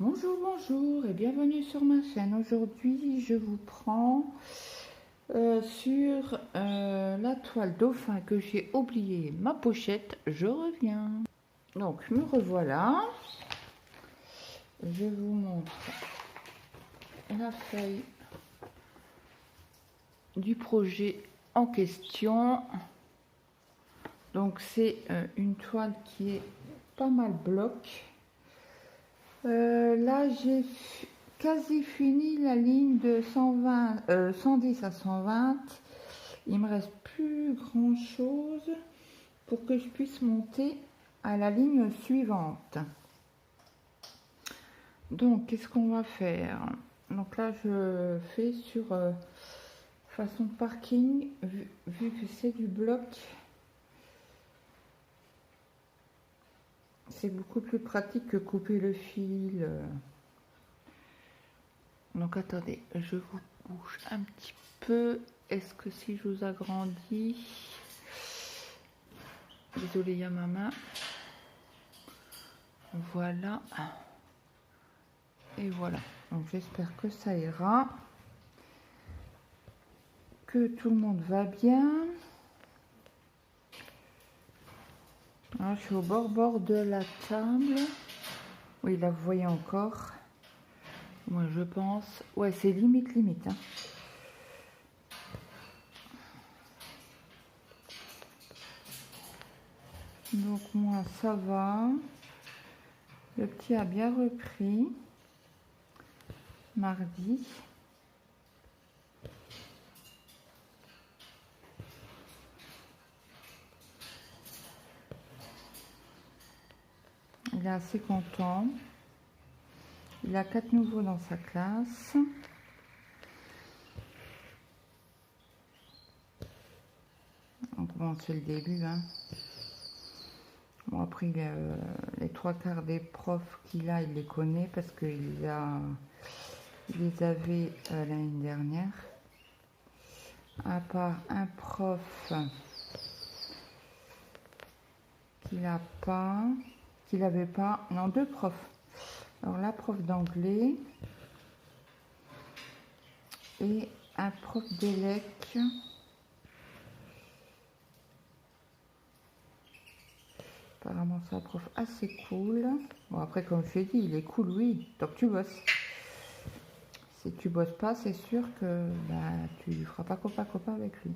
Bonjour, bonjour et bienvenue sur ma chaîne. Aujourd'hui, je vous prends sur la toile dauphin que j'ai oublié ma pochette. Je reviens. Donc, me revoilà. Je vous montre la feuille du projet en question. Donc, c'est une toile qui est pas mal bloc. Là, j'ai quasi fini la ligne de 110 à 120. Il me reste plus grand chose pour que je puisse monter à la ligne suivante. Donc, qu'est-ce qu'on va faire? Donc là, je fais sur façon parking, vu que c'est du bloc. C'est beaucoup plus pratique que couper le fil. Donc attendez, je vous bouge un petit peu. Est-ce que si je vous agrandis... Désolée, il y a ma main. Voilà. Et voilà. Donc j'espère que ça ira. Que tout le monde va bien. Alors, je suis au bord de la table. Oui, là vous voyez encore. Moi je pense. Ouais, c'est limite. Hein. Donc moi ça va. Le petit a bien repris. Mardi. Il est assez content. Il a 4 nouveaux dans sa classe. Donc bon, c'est le début. Hein. Bon, après, les 3/4 des profs qu'il a, il les connaît parce qu'il les avait l'année dernière. À part un prof qu'il n'avait pas, non, 2 profs. Alors la prof d'anglais et un prof d'élec. Apparemment c'est un prof assez cool. Bon après comme je t'ai dit, il est cool oui, tant que tu bosses. Si tu bosses pas, c'est sûr que tu ne feras pas copain avec lui.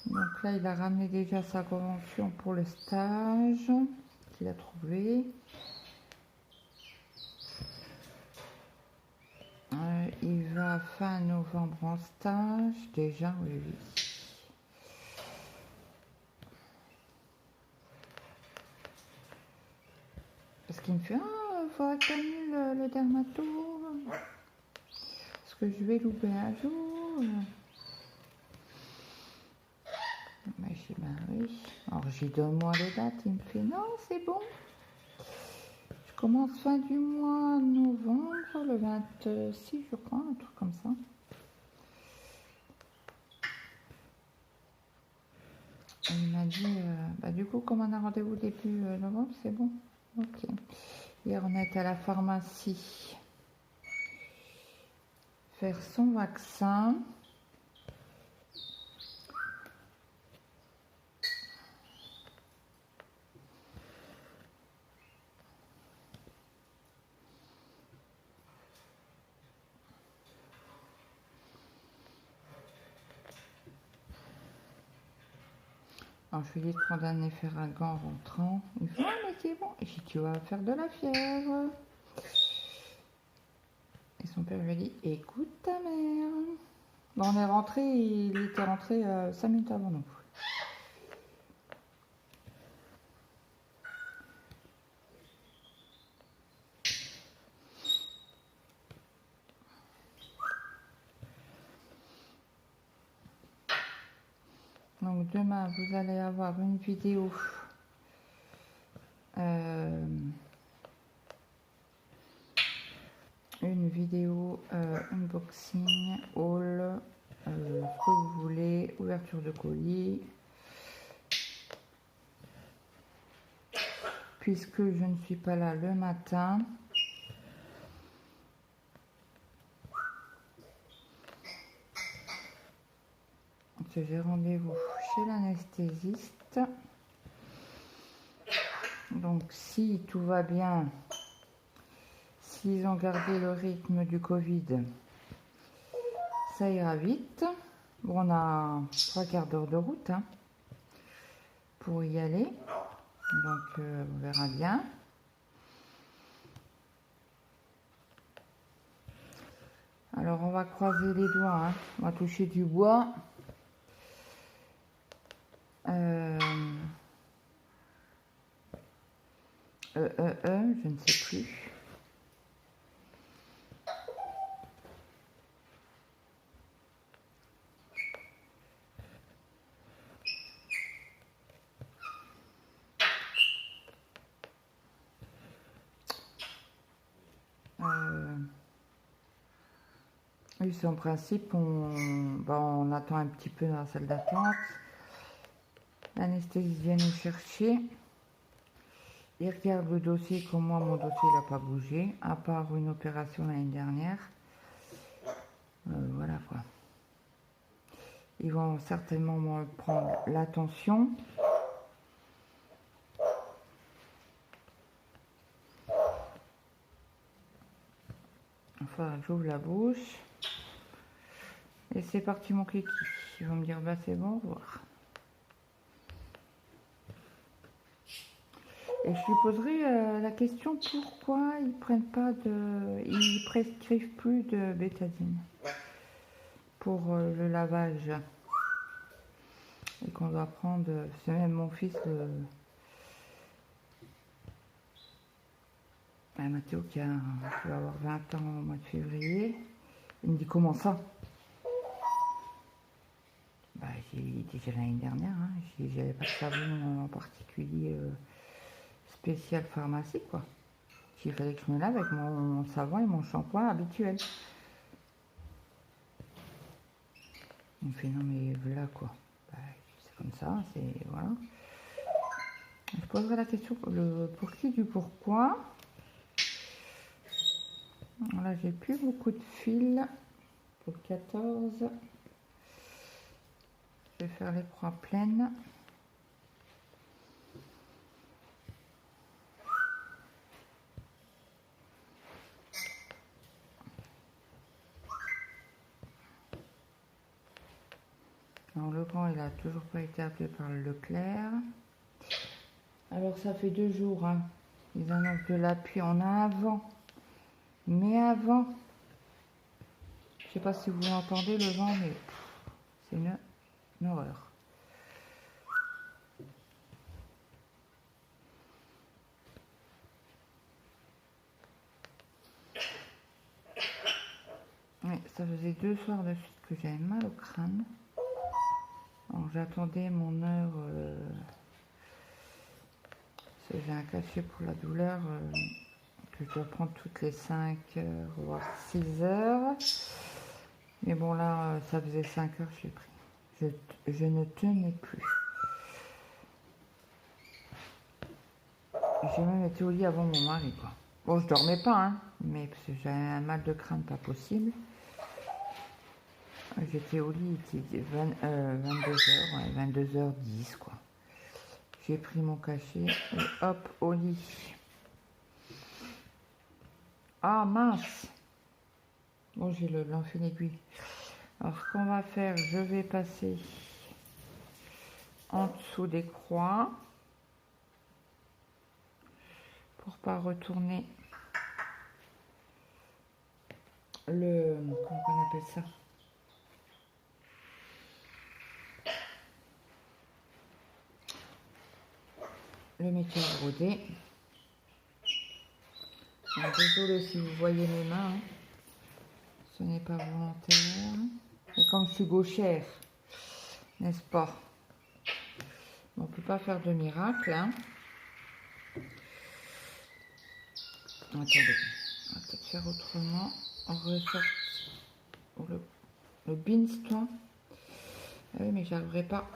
Donc là il a ramené déjà sa convention pour le stage qu'il a trouvé. Il va fin novembre en stage, déjà, oui. Parce qu'il me fait, il faudrait que tu annules le dermato. Parce que je vais louper un jour. Mais j'ai dit, oui. Alors j'ai donne moi les dates, il me fait, non, c'est bon. Je commence fin du mois novembre, le 26, je crois, un truc comme ça. Et il m'a dit, du coup, comme on a rendez-vous début novembre, c'est bon. Ok. Hier, on est à la pharmacie faire son vaccin. Alors, je lui ai dit de prendre un Efferalgan en rentrant. Il me fait, ah, mais c'est bon. Et j'ai dit, tu vas faire de la fièvre. Et son père lui a dit, écoute ta mère. Bon, on est rentré, il était rentré 5 minutes avant nous. Donc demain, vous allez avoir une vidéo unboxing, haul, ce que vous voulez, ouverture de colis. Puisque je ne suis pas là le matin, que j'ai rendez-vous chez l'anesthésiste. Donc si tout va bien, s'ils ont gardé le rythme du Covid, ça ira vite. Bon, on a 3/4 d'heure de route hein, pour y aller. Donc on verra bien. Alors on va croiser les doigts, hein. On va toucher du bois. Je ne sais plus. Oui, c'est en principe, on attend un petit peu dans la salle d'attente. L'anesthésiste vient nous chercher. Il regarde le dossier, comme moi, mon dossier n'a pas bougé, à part une opération l'année dernière. Voilà quoi. Ils vont certainement me prendre la tension. Enfin, j'ouvre la bouche. Et c'est parti mon kiki. Ils vont me dire, bah c'est bon, au revoir. Et je lui poserai la question pourquoi ils prescrivent plus de bétadine pour le lavage. Et qu'on doit prendre, c'est même mon fils, Mathéo qui va avoir 20 ans au mois de février. Il me dit comment ça? Bah, j'ai dit l'année dernière, hein. J'avais pas de savon en particulier spécial pharmacie quoi. Il fallait que je me lave avec mon savon et mon shampoing habituel. Il me fait non mais voilà quoi. Bah, c'est comme ça, c'est voilà. Je poserai la question pour qui du pourquoi. Là j'ai plus beaucoup de fils pour le 14. Je vais faire les croix pleines. Alors le grand il a toujours pas été appelé par le Leclerc. Alors ça fait 2 jours, hein. Ils annoncent de la pluie en avant. Mais avant, je sais pas si vous entendez le vent, mais c'est une horreur. Oui, ça faisait 2 soirs de suite que j'avais mal au crâne. Alors j'attendais mon heure. J'ai un cachet pour la douleur que je dois prendre toutes les 5 heures, voire 6 heures. Mais bon là, ça faisait 5 heures que j'ai pris. Je ne tenais plus. J'ai même été au lit avant mon mari, quoi. Bon, je dormais pas, hein, mais parce que j'avais un mal de crâne pas possible. J'étais au lit, il était 22h, ouais, 22h10, quoi. J'ai pris mon cachet et hop, au lit. Ah, mince! Bon, j'ai l'enfil aiguille. Alors, ce qu'on va faire, je vais passer en dessous des croix pour pas retourner comment on appelle ça? Le métier brodé. Désolée si vous voyez mes mains, hein. Ce n'est pas volontaire. Et comme je suis gauchère, n'est-ce pas? On ne peut pas faire de miracle, hein. Attendez, on va peut-être faire autrement. On ressort le beanston. Ah oui, mais j'arriverai pas.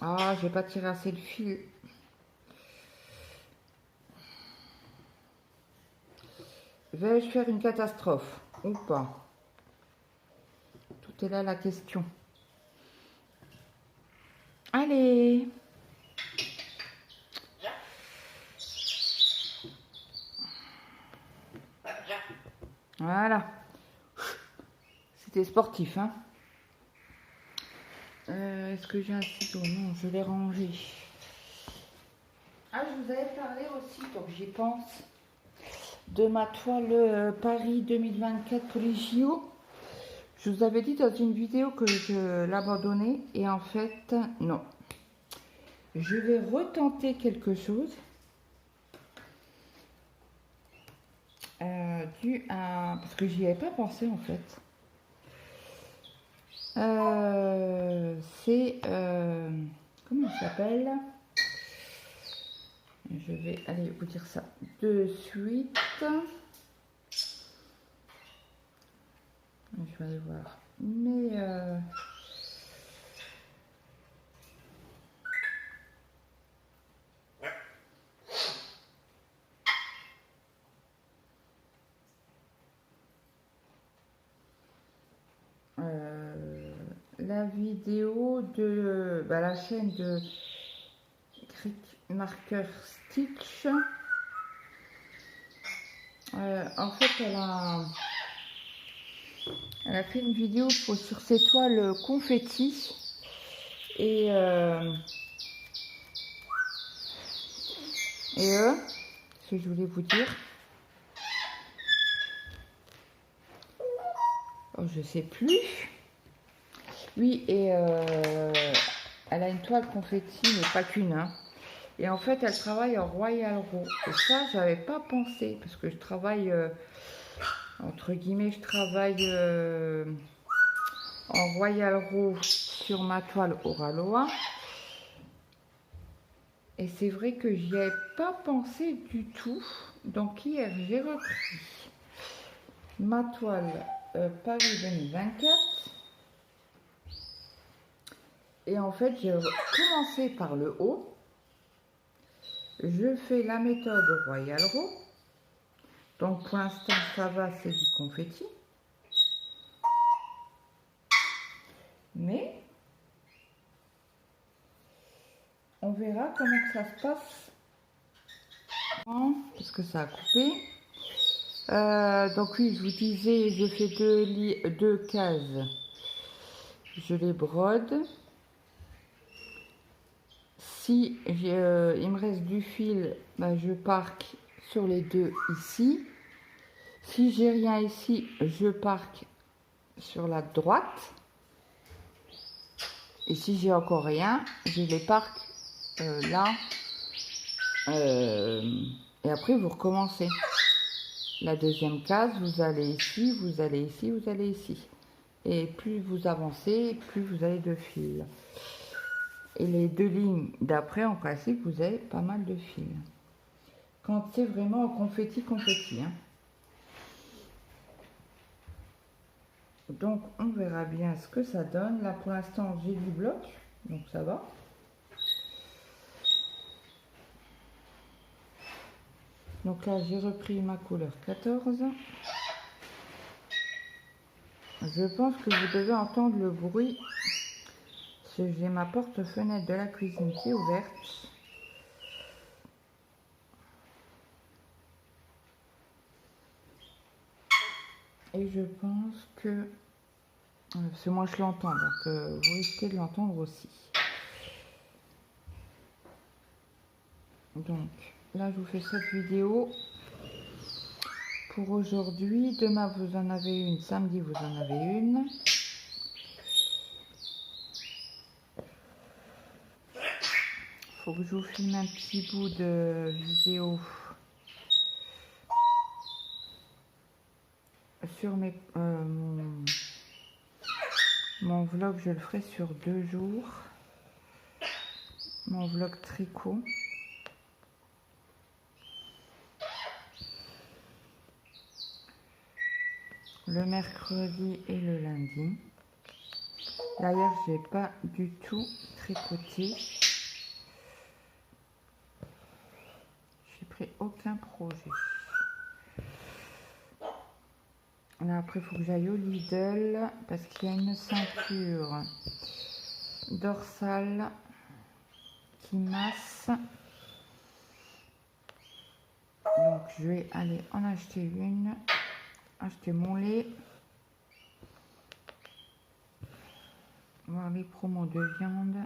Ah, j'ai pas tiré assez le fil. Vais-je faire une catastrophe ou pas? Tout est là la question. Allez. Voilà. C'était sportif, hein. Est-ce que j'ai un ciseau? Non, je l'ai rangé. Ah, je vous avais parlé aussi, donc j'y pense, de ma toile Paris 2024 pour les JO. Je vous avais dit dans une vidéo que je l'abandonnais et en fait, non. Je vais retenter quelque chose dû à... parce que j'y avais pas pensé en fait. C'est... comment il s'appelle? Je vais aller vous dire ça de suite. Je vais aller voir. Mais... la vidéo de la chaîne de Cric Marker Stitch. En fait, elle a fait une vidéo sur ses toiles confetti et ce que je voulais vous dire. Oh, je sais plus. Oui, et elle a une toile confetti, mais pas qu'une. Hein. Et en fait, elle travaille en Royal Row. Et ça, j'avais pas pensé, parce que je travaille, entre guillemets, je travaille en Royal Row sur ma toile Oraloa. Et c'est vrai que j'y avais pas pensé du tout. Donc hier, j'ai repris ma toile Paris 2024. Et en fait, j'ai commencé par le haut. Je fais la méthode Royal Row. Donc pour l'instant, ça va, c'est du confetti. Mais on verra comment ça se passe. Parce que ça a coupé. Donc oui, je vous disais, je fais deux cases. Je les brode. Si il me reste du fil, je parque sur les deux ici. Si j'ai rien ici, je parque sur la droite. Et si j'ai encore rien, je les parque là. Et après, vous recommencez. La deuxième case, vous allez ici, vous allez ici, vous allez ici. Et plus vous avancez, plus vous avez de fil. Et les deux lignes d'après, en principe, vous avez pas mal de fil. Quand c'est vraiment en confetti, hein. Donc, on verra bien ce que ça donne. Là, pour l'instant, j'ai du bloc, donc ça va. Donc là, j'ai repris ma couleur 14. Je pense que vous devez entendre le bruit. Parce que j'ai ma porte-fenêtre de la cuisine qui est ouverte. Et je pense que... Parce que moi, je l'entends, donc vous risquez de l'entendre aussi. Donc, là, je vous fais cette vidéo pour aujourd'hui. Demain, vous en avez une. Samedi, vous en avez une. Faut que je vous filme un petit bout de vidéo sur mon vlog. Je le ferai sur 2 jours. Mon vlog tricot. Le mercredi et le lundi. D'ailleurs, j'ai pas du tout tricoté. J'ai pris aucun projet. Là, après, il faut que j'aille au Lidl parce qu'il y a une ceinture dorsale qui masse. Donc je vais aller en acheter une, acheter mon lait, voir les promos de viande.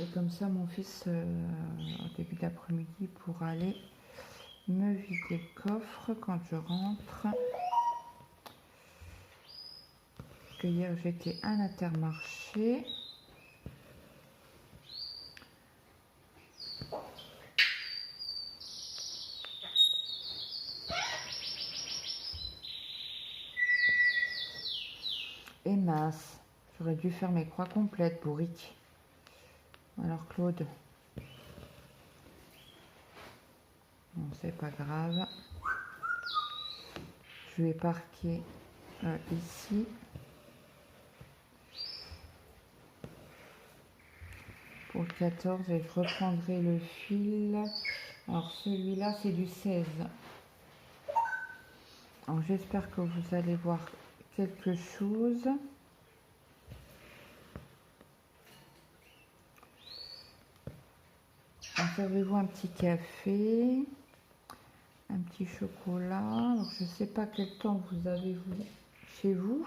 Et comme ça mon fils au début d'après-midi pourra aller me vider le coffre quand je rentre. Que hier j'étais à l'Intermarché. Et mince, j'aurais dû faire mes croix complètes, bourrique. Alors Claude, bon c'est pas grave. Je vais parquer ici. Pour le 14 et je reprendrai le fil. Alors celui-là c'est du 16. Alors j'espère que vous allez voir quelque chose. Servez-vous un petit café, un petit chocolat. Alors je ne sais pas quel temps vous avez vous chez vous.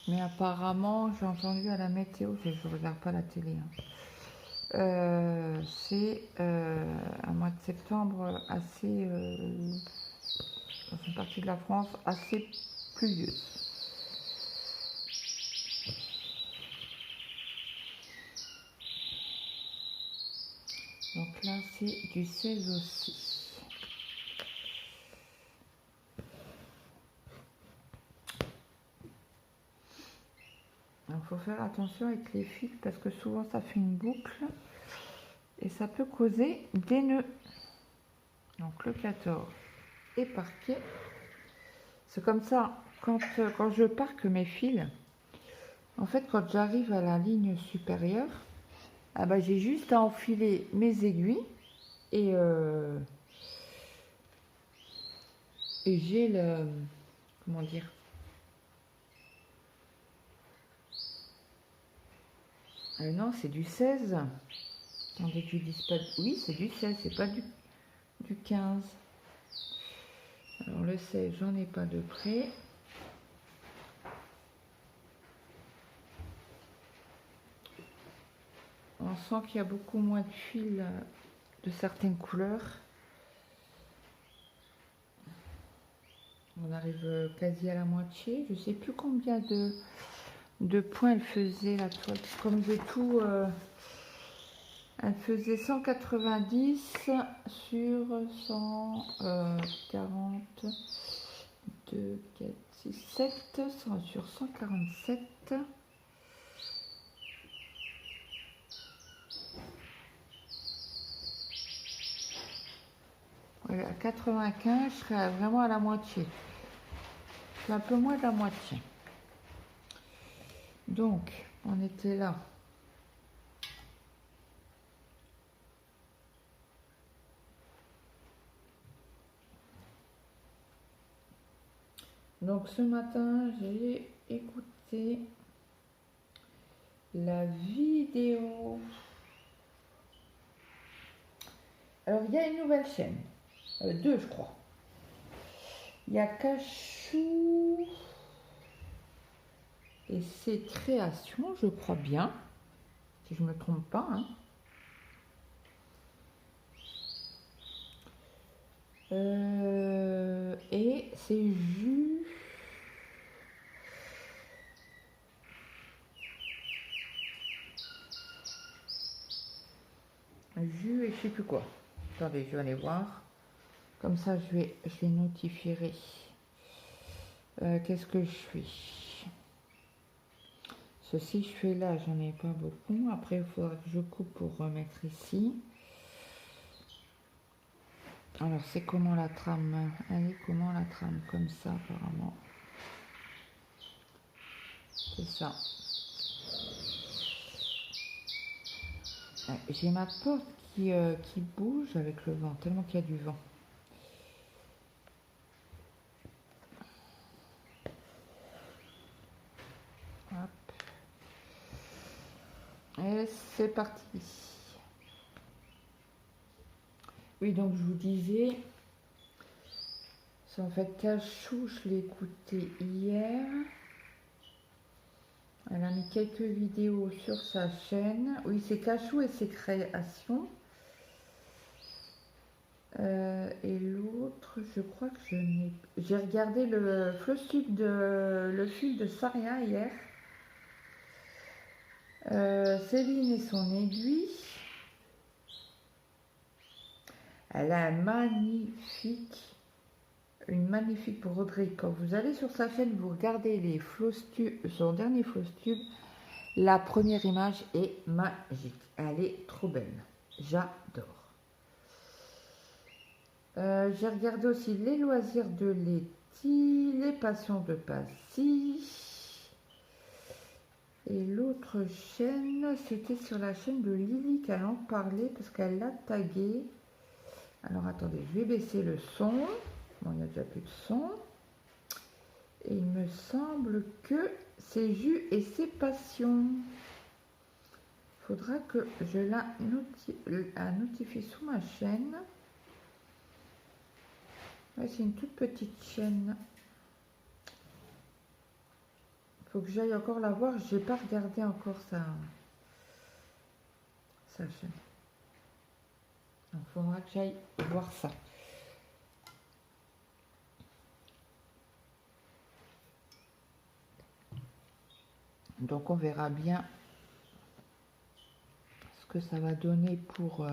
Mais apparemment, j'ai entendu à la météo, je ne regarde pas la télé, hein. C'est un mois de septembre assez, dans une partie de la France, assez pluvieuse. Donc là, c'est du 16 aussi. Il faut faire attention avec les fils parce que souvent ça fait une boucle et ça peut causer des nœuds. Donc le 14 est parqué. C'est comme ça, quand je parque mes fils, en fait quand j'arrive à la ligne supérieure, ah bah, j'ai juste à enfiler mes aiguilles et j'ai le... comment dire ? Non, c'est du 16. Attendez que je dise pas... Oui, c'est du 16, c'est pas du 15. Alors le 16, j'en ai pas de près. On sent qu'il y a beaucoup moins de fils de certaines couleurs. On arrive quasi à la moitié. Je sais plus combien de points elle faisait la toile. Comme j'ai tout... elle faisait 190 sur 140, 2, 4, 6, 7, sur 147. Voilà, à 95, je serais vraiment à la moitié. Je suis un peu moins de la moitié. Donc, on était là. Donc ce matin, j'ai écouté la vidéo. Alors il y a une nouvelle chaîne, deux je crois. Il y a Cachou et ses créations, je crois bien, si je ne me trompe pas. Hein. Et c'est Jus. Jus et je sais plus quoi. Attendez, je vais aller voir. Comme ça, je les notifierai. Qu'est-ce que je fais? Ceci, je fais là, j'en ai pas beaucoup. Après, il faudra que je coupe pour remettre ici. Alors, c'est comment la trame? Elle est comment la trame? Comme ça, apparemment. C'est ça. J'ai ma porte qui bouge avec le vent, tellement qu'il y a du vent. Hop. Et c'est parti. Oui, donc je vous disais, c'est en fait Cachou, je l'ai écouté hier. Elle a mis quelques vidéos sur sa chaîne. Oui, c'est Cachou et ses créations. Et l'autre, je crois que je n'ai... J'ai regardé le fil de Saria hier. Céline et son aiguille. Elle a une magnifique broderie. Quand vous allez sur sa chaîne, vous regardez les son dernier floss tube. La première image est magique. Elle est trop belle. J'adore. J'ai regardé aussi les loisirs de Letty, les passions de Passy. Et l'autre chaîne, c'était sur la chaîne de Lily qu'elle en parlait parce qu'elle l'a tagué. Alors attendez, je vais baisser le son. Bon, il n'y a déjà plus de son. Et il me semble que c'est Jus et ses passions. Il faudra que je la notifie sur ma chaîne. Ouais, c'est une toute petite chaîne. Il faut que j'aille encore la voir. Je n'ai pas regardé encore sa chaîne. Donc, il faudra que j'aille voir ça. Donc, on verra bien ce que ça va donner pour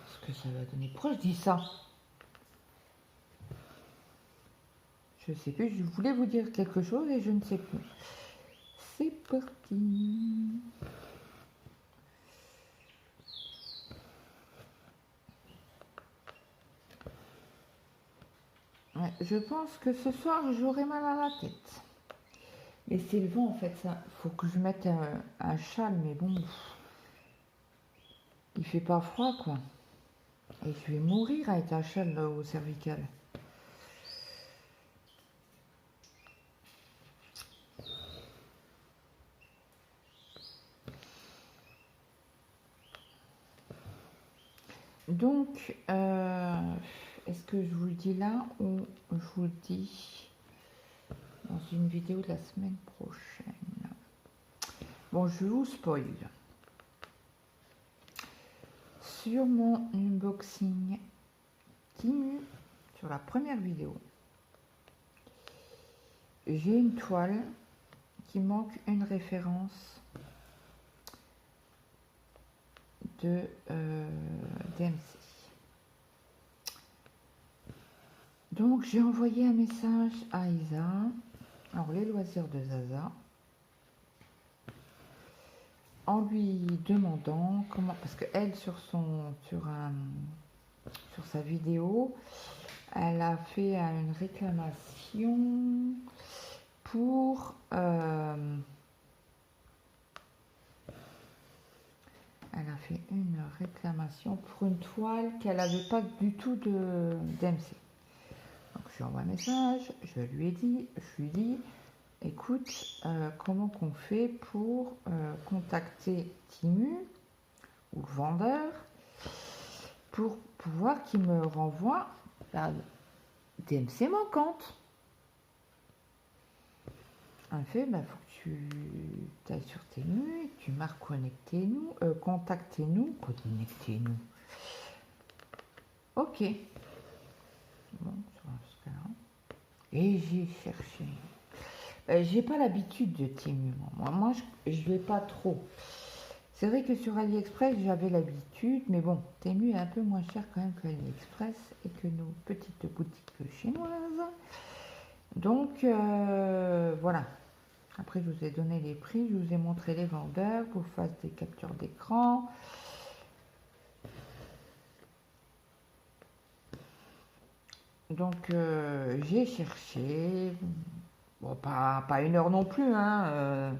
ce que ça va donner. Pourquoi je dis ça? Je sais plus, je voulais vous dire quelque chose et je ne sais plus. C'est parti. Ouais, je pense que ce soir j'aurai mal à la tête. Mais c'est le vent en fait, ça. Faut que je mette un châle, mais bon, il fait pas froid quoi. Et je vais mourir avec un châle là, au cervical. Donc, est-ce que je vous le dis là ou je vous le dis dans une vidéo de la semaine prochaine? Bon, je vous spoil. Sur mon unboxing Temu, sur la première vidéo, j'ai une toile qui manque une référence de DMC. Donc j'ai envoyé un message à Isa, alors les loisirs de Zaza, en lui demandant comment, parce que elle sur sa vidéo, elle a fait une réclamation pour une toile qu'elle n'avait pas du tout de DMC. Donc je lui envoie un message, je lui dis écoute, comment qu'on fait pour contacter Temu ou le vendeur pour pouvoir qu'il me renvoie la DMC manquante. En fait, il faut que tu ailles sur Temu et tu marques connectez-nous, contactez-nous. Ok. Bon, sur là. Et j'ai cherché. J'ai pas l'habitude de Temu. Moi je vais pas trop. C'est vrai que sur AliExpress, j'avais l'habitude, mais bon, Temu est un peu moins cher quand même que AliExpress et que nos petites boutiques chinoises. Donc, voilà. Après, je vous ai donné les prix, je vous ai montré les vendeurs, pour faire des captures d'écran. Donc j'ai cherché, bon pas 1 heure non plus, hein,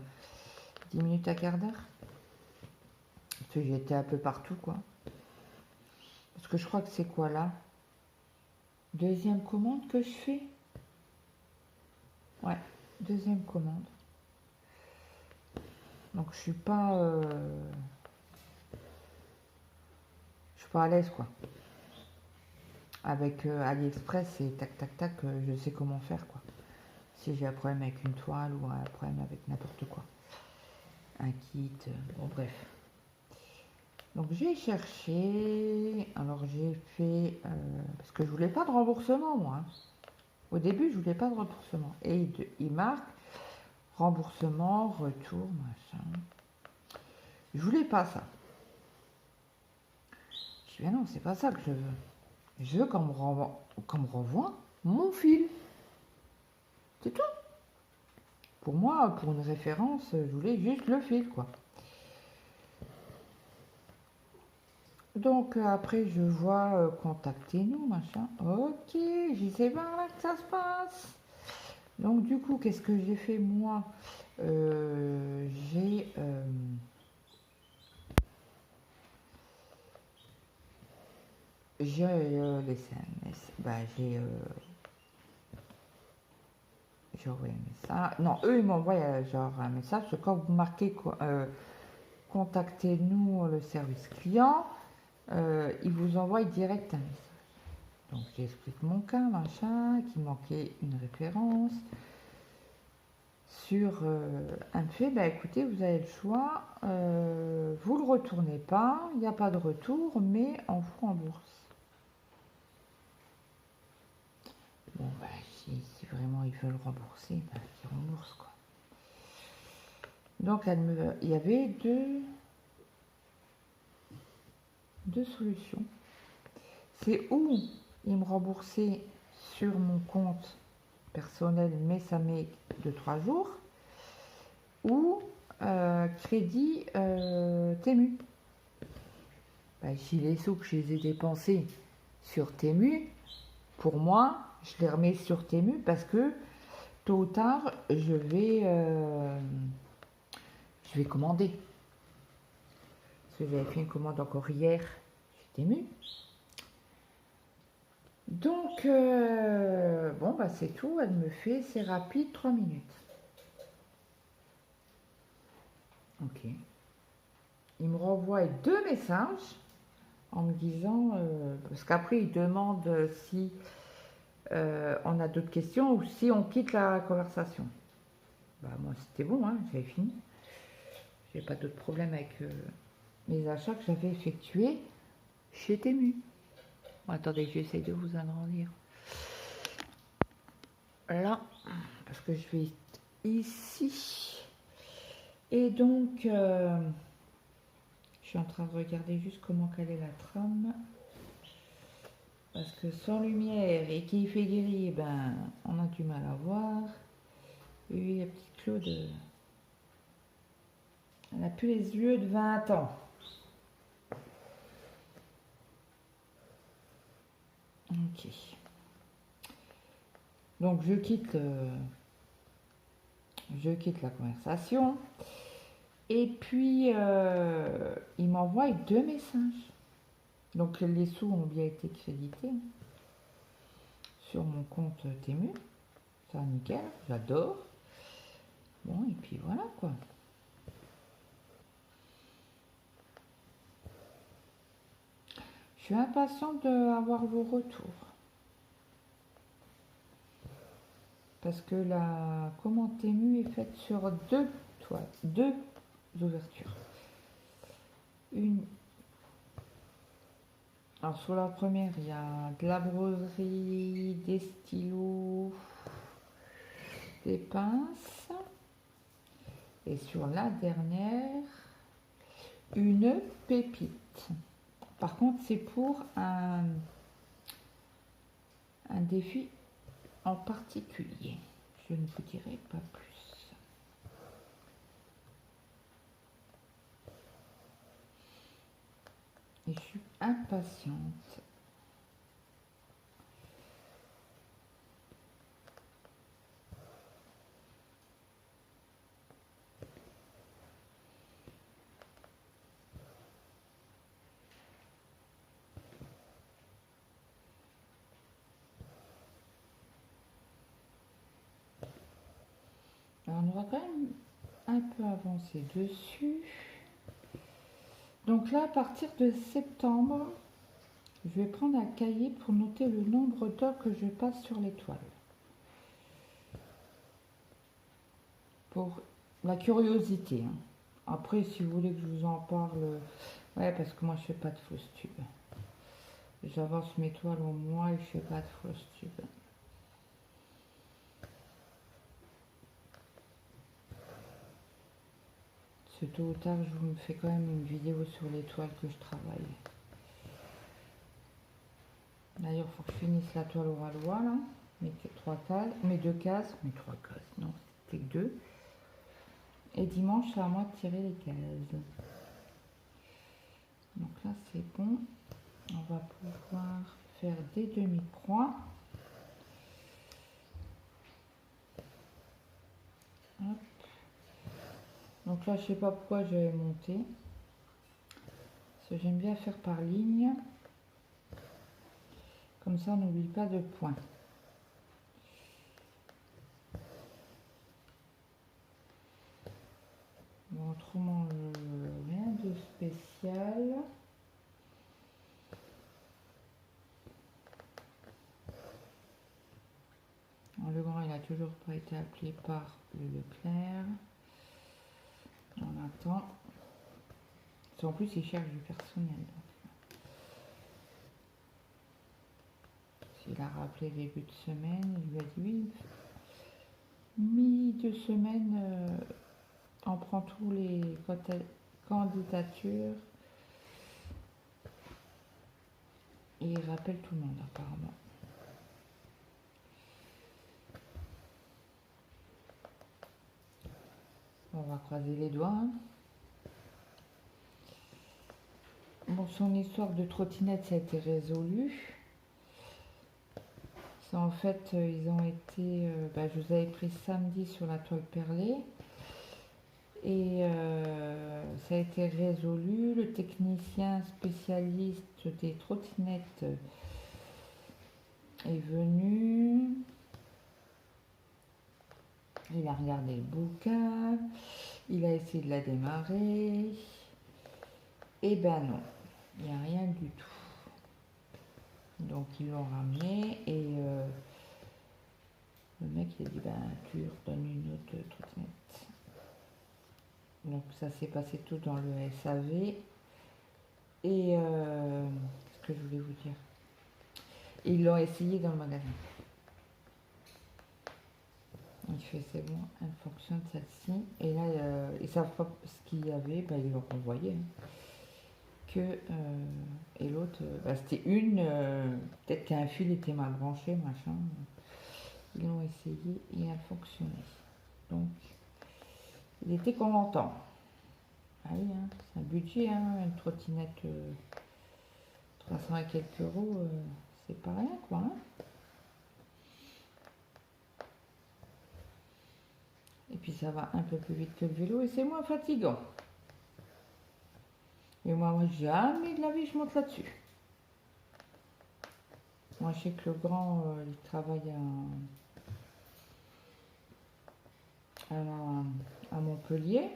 10 minutes à quart d'heure. Parce que j'étais un peu partout quoi. Parce que je crois que c'est quoi là? Deuxième commande que je fais? Ouais, deuxième commande. Donc je suis pas à l'aise quoi. Avec AliExpress et tac tac tac, je sais comment faire quoi. Si j'ai un problème avec une toile ou un problème avec n'importe quoi. Un kit, bon bref. Donc j'ai cherché, alors j'ai fait, parce que je voulais pas de remboursement moi. Hein. Au début je voulais pas de remboursement. Et il marque remboursement, retour, machin. Je voulais pas ça. Je dis non, c'est pas ça que je veux. Je veux qu'on me renvoie mon fil. C'est tout. Pour moi, pour une référence, je voulais juste le fil, quoi. Donc après, je vois contactez-nous, machin. Ok, j'y sais pas là que ça se passe. Donc du coup, qu'est-ce que j'ai fait moi? J'ai les SMS. Bah, j'ai envoyé un message. Non, eux, ils m'envoient genre un message. Quand vous marquez contactez-nous le service client, ils vous envoient direct un message. Donc j'explique mon cas, machin, qui manquait une référence. Sur un fait, bah écoutez, vous avez le choix, vous le retournez pas, il n'y a pas de retour, mais on vous rembourse. Bon, bah si vraiment ils veulent rembourser, bah ils remboursent quoi. Donc il y avait deux solutions. C'est où ils me remboursaient sur mon compte personnel, mais ça met de 3 jours, ou crédit Temu. Bah, si les sous que je les ai dépensés sur Temu, pour moi, je les remets sur Temu parce que tôt ou tard, je vais commander. Parce que j'avais fait une commande encore hier chez Temu. Donc, bon, bah c'est tout. Elle me fait, c'est rapide, 3 minutes. Ok. Il me renvoie 2 messages en me disant, parce qu'après il demande si on a d'autres questions ou si on quitte la conversation. Bah moi c'était bon, hein, j'avais fini. J'ai pas d'autres problèmes avec les achats que j'avais effectués chez Temu. Bon, attendez, j'essaie de vous agrandir. Là, parce que je vais ici. Et donc, je suis en train de regarder juste comment quelle est la trame. Parce que sans lumière et qui fait gris, ben, on a du mal à voir. Et la petite Claude, elle n'a plus les yeux de 20 ans. Ok. Donc je quitte la conversation. Et puis, il m'envoie 2 messages. Donc les sous ont bien été crédités sur mon compte Temu. Ça nickel, j'adore. Bon, et puis voilà quoi. Je suis impatiente d'avoir vos retours. Parce que la commande Temu est faite sur 2 toiles, 2 ouvertures. Alors sur la première, il y a de la broderie, des stylos, des pinces. Et sur la dernière, une pépite. Par contre, c'est pour un défi en particulier. Je ne vous dirai pas plus. Et je suis impatiente. Alors, on va quand même un peu avancer dessus. Donc là, à partir de septembre, je vais prendre un cahier pour noter le nombre d'heures que je passe sur l'étoile. Pour la curiosité. Hein. Après, si vous voulez que je vous en parle, ouais, parce que moi je fais pas de fausse tube. J'avance mes toiles au mois et je fais pas de fausse tube. Ce tôt ou tard, je vous fais quand même une vidéo sur les toiles que je travaille. D'ailleurs, il faut que je finisse la toile au ralois là. Mes 3 cases, mes 2 cases, mes 3 cases, non, c'était que 2. Et dimanche, c'est à moi de tirer les cases. Donc là, c'est bon. On va pouvoir faire des demi-croix. Hop. Donc là, je sais pas pourquoi j'avais monté. Parce que j'aime bien faire par ligne. Comme ça, on n'oublie pas de points. Bon, autrement, rien de spécial. Alors, le grand, il a toujours pas été appelé par le Leclerc. On attend. En plus, il cherche du personnel. S'il a rappelé début de semaine, il lui a dit oui. Mi-2 semaines, on prend tous les candidatures. Et il rappelle tout le monde, apparemment. On va croiser les doigts. Hein. Bon, son histoire de trottinette, ça a été résolu. C'est en fait, ils ont été... je vous avais pris samedi sur la toile perlée. Et ça a été résolu. Le technicien spécialiste des trottinettes est venu. Il a regardé le bouquin. Il a essayé de la démarrer. Et ben non, il n'y a rien du tout. Donc ils l'ont ramené et le mec il a dit tu redonnes une autre trottinette. Donc ça s'est passé tout dans le SAV. Et ce que je voulais vous dire, ils l'ont essayé dans le magasin. Il fait c'est bon, elle fonctionne celle-ci. Et là ils savent pas ce qu'il y avait, ils l'ont renvoyé. Et l'autre, c'était une, peut-être qu'un fil était mal branché, machin. Ils l'ont essayé et elle fonctionnait. Donc, il était content. Ah oui, hein, c'est un budget, hein, une trottinette 300 et quelques euros, c'est pas rien, quoi. Hein. Et puis ça va un peu plus vite que le vélo et c'est moins fatigant. Et moi, jamais de la vie, je monte là-dessus. Moi, je sais que le grand, il travaille à Montpellier.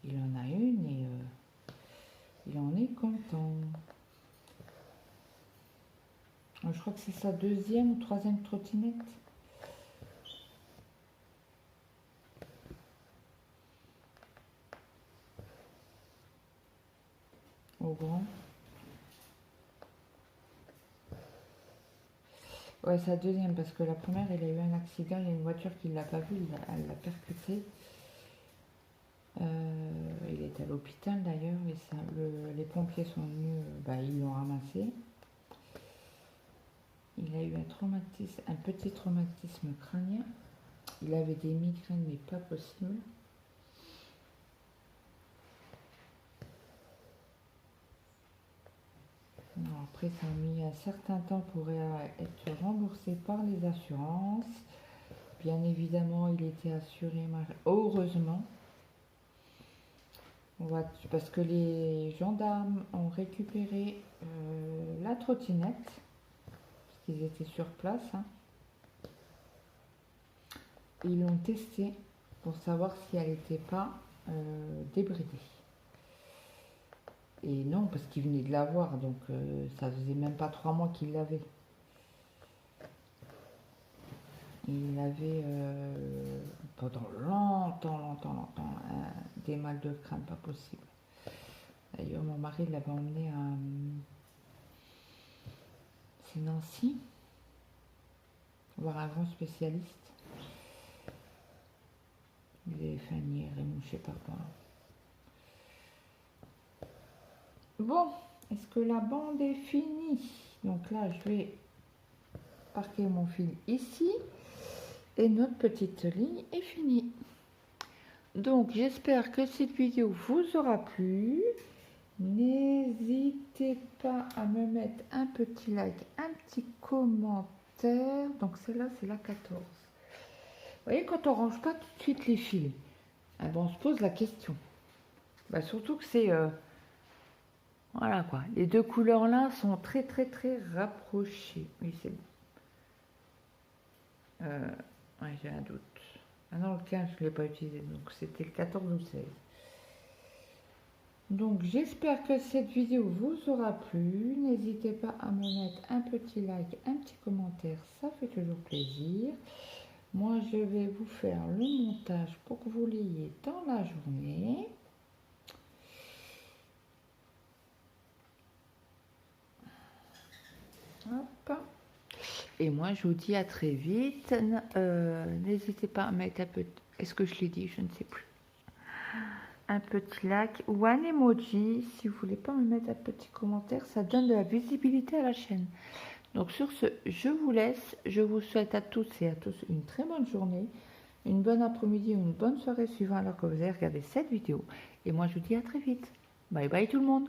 Il en a une et il en est content. Je crois que c'est sa deuxième ou troisième trottinette. Au grand. Ouais, sa deuxième, parce que la première, il a eu un accident, il y a une voiture qui ne l'a pas vu, elle l'a percuté. Il est à l'hôpital d'ailleurs, et les pompiers sont venus, ils l'ont ramassé. Il a eu un petit traumatisme crânien. Il avait des migraines, mais pas possible. Alors après, ça a mis un certain temps pour être remboursé par les assurances. Bien évidemment, il était assuré, heureusement. Parce que les gendarmes ont récupéré la trottinette, parce qu'ils étaient sur place, hein. Ils l'ont testée pour savoir si elle n'était pas débridée. Et non, parce qu'ils venaient de l'avoir, donc ça faisait même pas 3 mois qu'ils l'avaient. Il avait pendant longtemps des mal de crâne, pas possible. D'ailleurs, mon mari l'avait emmené à c'est Nancy, voir un grand spécialiste. Il avait fait un IRM ou je sais pas quoi. Bon, est-ce que la bande est finie? Donc là, je vais parquer mon fil ici. Et notre petite ligne est finie. Donc j'espère que cette vidéo vous aura plu. N'hésitez pas à me mettre un petit like, un petit commentaire. Donc celle-là, c'est la 14. Vous voyez, quand on range pas tout de suite les fils, eh ben, on se pose la question. Bah, surtout que c'est... voilà quoi. Les deux couleurs là sont très rapprochées. Oui, c'est bon. Ouais, j'ai un doute. Ah non, le 15, je ne l'ai pas utilisé, donc c'était le 14 ou 16. Donc, j'espère que cette vidéo vous aura plu. N'hésitez pas à me mettre un petit like, un petit commentaire, ça fait toujours plaisir. Moi, je vais vous faire le montage pour que vous l'ayez dans la journée. Hop. Et moi, je vous dis à très vite. N'hésitez pas à mettre un peu... Est-ce que je l'ai dit? Je ne sais plus. Un petit like ou un emoji. Si vous voulez pas me mettre un petit commentaire, ça donne de la visibilité à la chaîne. Donc sur ce, je vous laisse. Je vous souhaite à tous et à tous une très bonne journée, une bonne après-midi ou une bonne soirée suivant alors que vous avez regardé cette vidéo. Et moi, je vous dis à très vite. Bye bye tout le monde.